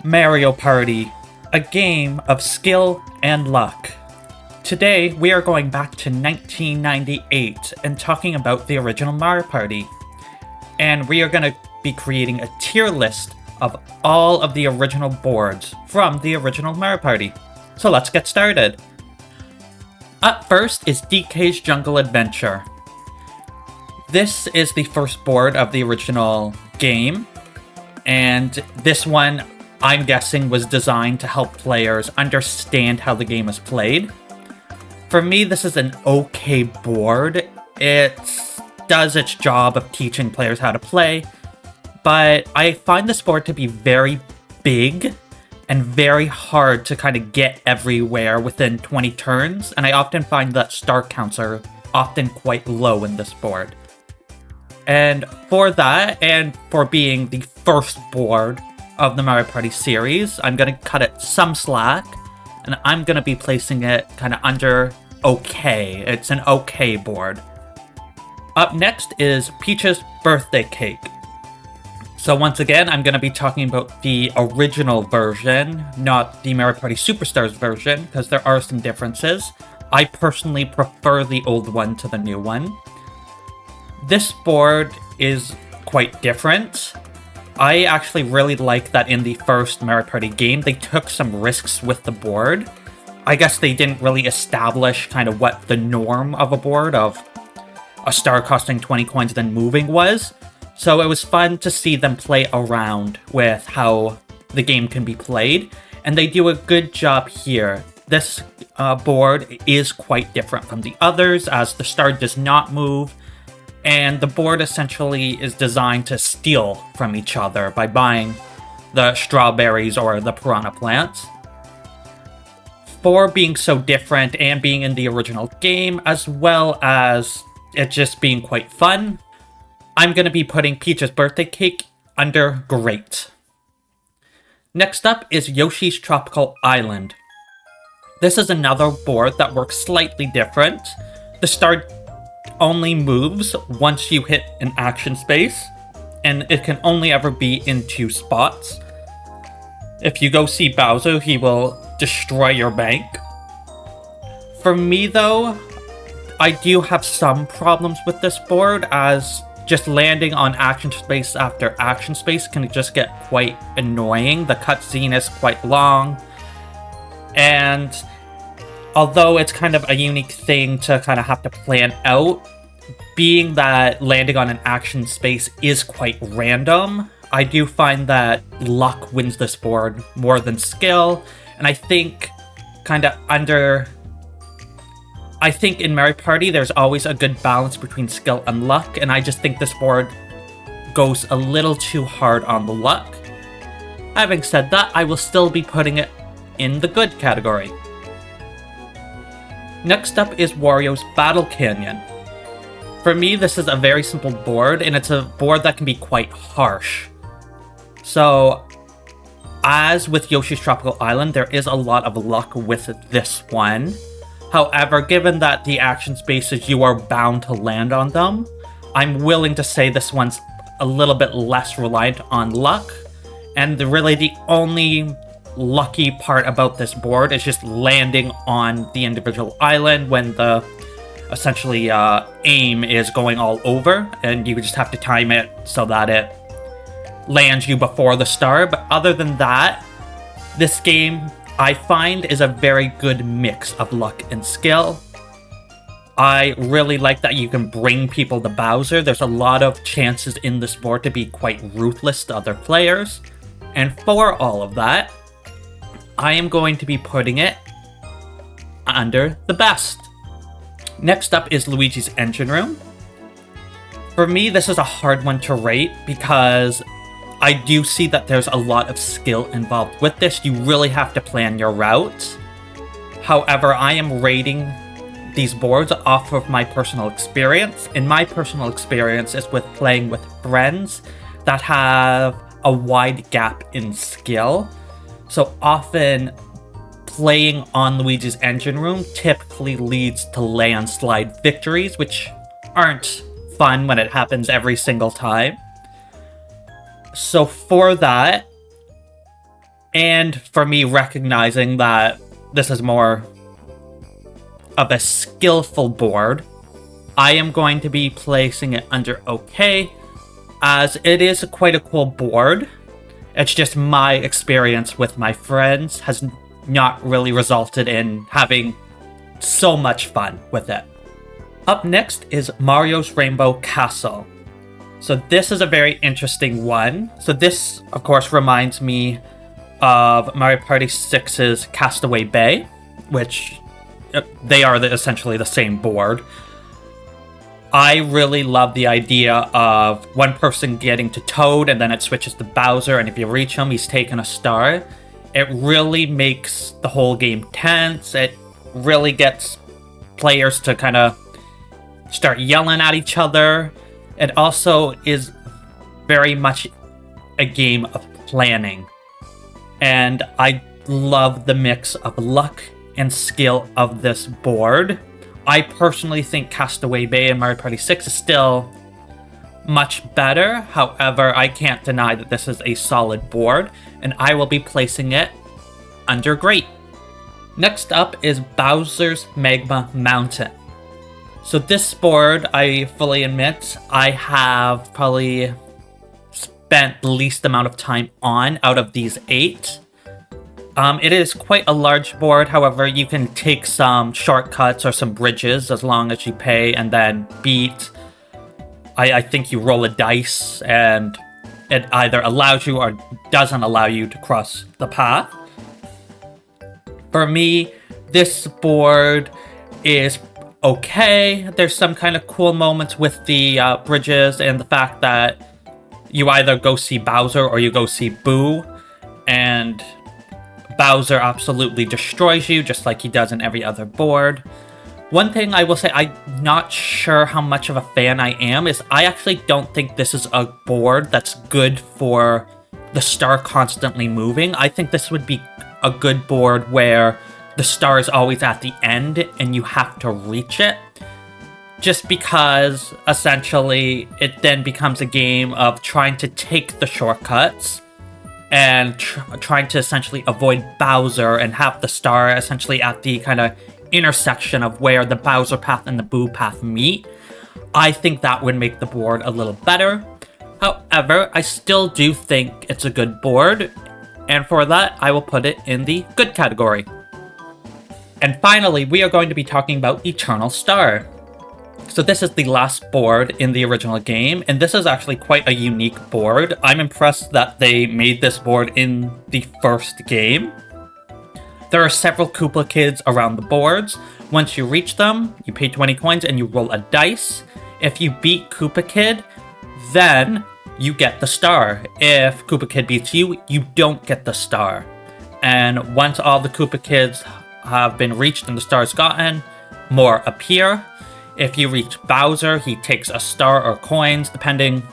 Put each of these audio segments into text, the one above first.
Mario Party, a game of skill and luck. Today, we are going back to 1998 and talking about the original Mario Party. And we are going to be creating a tier list of all of the original boards from the original Mario Party. So let's get started. Up first is DK's Jungle Adventure. This is the first board of the original game, and this one, I'm guessing, was designed to help players understand how the game is played. For me, this is an okay board. It does its job of teaching players how to play, but I find this board to be very big and very hard to kind of get everywhere within 20 turns, and I often find that star counts are often quite low in this board. And for that, and for being the first board of the Mario Party series, I'm going to cut it some slack, and I'm going to be placing it kind of under okay. It's an okay board. Up next is Peach's Birthday Cake. So once again, I'm going to be talking about the original version, not the Mario Party Superstars version, because there are some differences. I personally prefer the old one to the new one. This board is quite different. I actually really like that in the first Mario Party game, they took some risks with the board. I guess they didn't really establish kind of what the norm of a board of a star costing 20 coins then moving was. So it was fun to see them play around with how the game can be played. And they do a good job here. This board is quite different from the others, as the star does not move. And the board essentially is designed to steal from each other by buying the strawberries or the piranha plants. For being so different and being in the original game, as well as it just being quite fun, I'm going to be putting Peach's Birthday Cake under great. Next up is Yoshi's Tropical Island. This is another board that works slightly different. The star only moves once you hit an action space, and it can only ever be in 2 spots. If you go see Bowser, he will destroy your bank. For me though, I do have some problems with this board, as just landing on action space after action space can just get quite annoying. The cutscene is quite long, and although it's kind of a unique thing to kind of have to plan out, being that landing on an action space is quite random, I do find that luck wins this board more than skill. And I think I think in Mario Party there's always a good balance between skill and luck, and I just think this board goes a little too hard on the luck. Having said that, I will still be putting it in the good category. Next up is Wario's Battle Canyon. For me, this is a very simple board, and it's a board that can be quite harsh. So, as with Yoshi's Tropical Island, there is a lot of luck with this one. However, given that the action spaces, you are bound to land on them, I'm willing to say this one's a little bit less reliant on luck. And really the only lucky part about this board is just landing on the individual island when the essentially aim is going all over, and you just have to time it so that it lands you before the star. But other than that, this game I find is a very good mix of luck and skill. I really like that you can bring people to Bowser. There's a lot of chances in this board to be quite ruthless to other players. And for all of that, I am going to be putting it under the best. Next up is Luigi's Engine Room. For me, this is a hard one to rate because I do see that there's a lot of skill involved with this. You really have to plan your routes. However, I am rating these boards off of my personal experience. And my personal experience is with playing with friends that have a wide gap in skill. So often, playing on Luigi's Engine Room typically leads to landslide victories, which aren't fun when it happens every single time. So for that, And for me, recognizing that this is more of a skillful board, I am going to be placing it under OK, as it is quite a cool board. It's just my experience with my friends has not really resulted in having so much fun with it. Up next is Mario's Rainbow Castle. So this is a very interesting one. So this, of course, reminds me of Mario Party 6's Castaway Bay, which they are essentially the same board. I really love the idea of one person getting to Toad and then it switches to Bowser, and if you reach him, he's taking a star. It really makes the whole game tense. It really gets players to kind of start yelling at each other. It also is very much a game of planning. And I love the mix of luck and skill of this board. I personally think Castaway Bay and Mario Party 6 is still much better. However, I can't deny that this is a solid board, and I will be placing it under Great. Next up is Bowser's Magma Mountain. So this board, I fully admit, I have probably spent the least amount of time on out of these 8. It is quite a large board, however, you can take some shortcuts or some bridges as long as you pay and then beat. I think you roll a dice and it either allows you or doesn't allow you to cross the path. For me, this board is okay. There's some kind of cool moments with the bridges and the fact that you either go see Bowser or you go see Boo, and Bowser absolutely destroys you, just like he does in every other board. One thing I will say, I'm not sure how much of a fan I am, is I actually don't think this is a board that's good for the star constantly moving. I think this would be a good board where the star is always at the end and you have to reach it. Just because, essentially, it then becomes a game of trying to take the shortcuts and trying to essentially avoid Bowser and have the star essentially at the kind of intersection of where the Bowser path and the Boo path meet. I think that would make the board a little better. However, I still do think it's a good board, and for that, I will put it in the good category. And finally, we are going to be talking about Eternal Star. So this is the last board in the original game, and this is actually quite a unique board. I'm impressed that they made this board in the first game. There are several Koopa Kids around the boards. Once you reach them, you pay 20 coins and you roll a dice. If you beat Koopa Kid, then you get the star. If Koopa Kid beats you, you don't get the star. And once all the Koopa Kids have been reached and the stars gotten, more appear. If you reach Bowser, he takes a star or coins, depending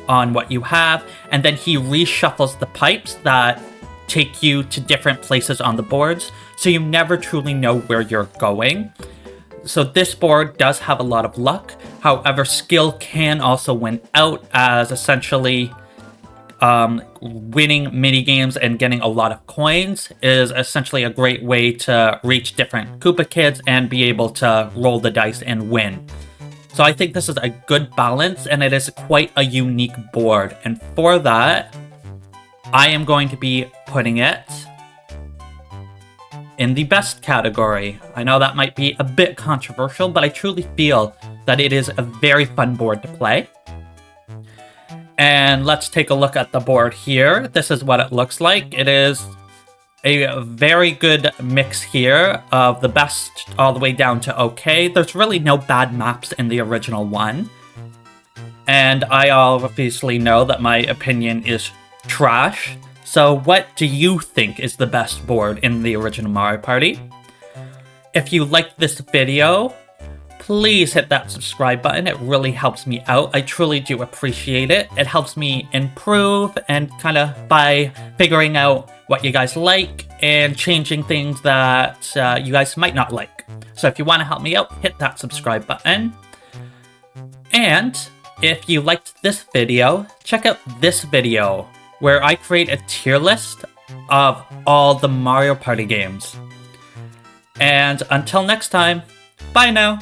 on what you have, and then he reshuffles the pipes that take you to different places on the boards, so you never truly know where you're going. So this board does have a lot of luck. However, skill can also win out, as essentially winning minigames and getting a lot of coins is essentially a great way to reach different Koopa Kids and be able to roll the dice and win. So I think this is a good balance, and it is quite a unique board. And for that, I am going to be putting it in the best category. I know that might be a bit controversial, but I truly feel that it is a very fun board to play. And let's take a look at the board here. This is what it looks like. It is a very good mix here of the best all the way down to okay. There's really no bad maps in the original one. And I obviously know that my opinion is trash. So what do you think is the best board in the original Mario Party? If you liked this video, please hit that subscribe button. It really helps me out. I truly do appreciate it. It helps me improve and kind of by figuring out what you guys like and changing things that you guys might not like. So if you want to help me out, hit that subscribe button. And if you liked this video, check out this video where I create a tier list of all the Mario Party games. And until next time, bye now!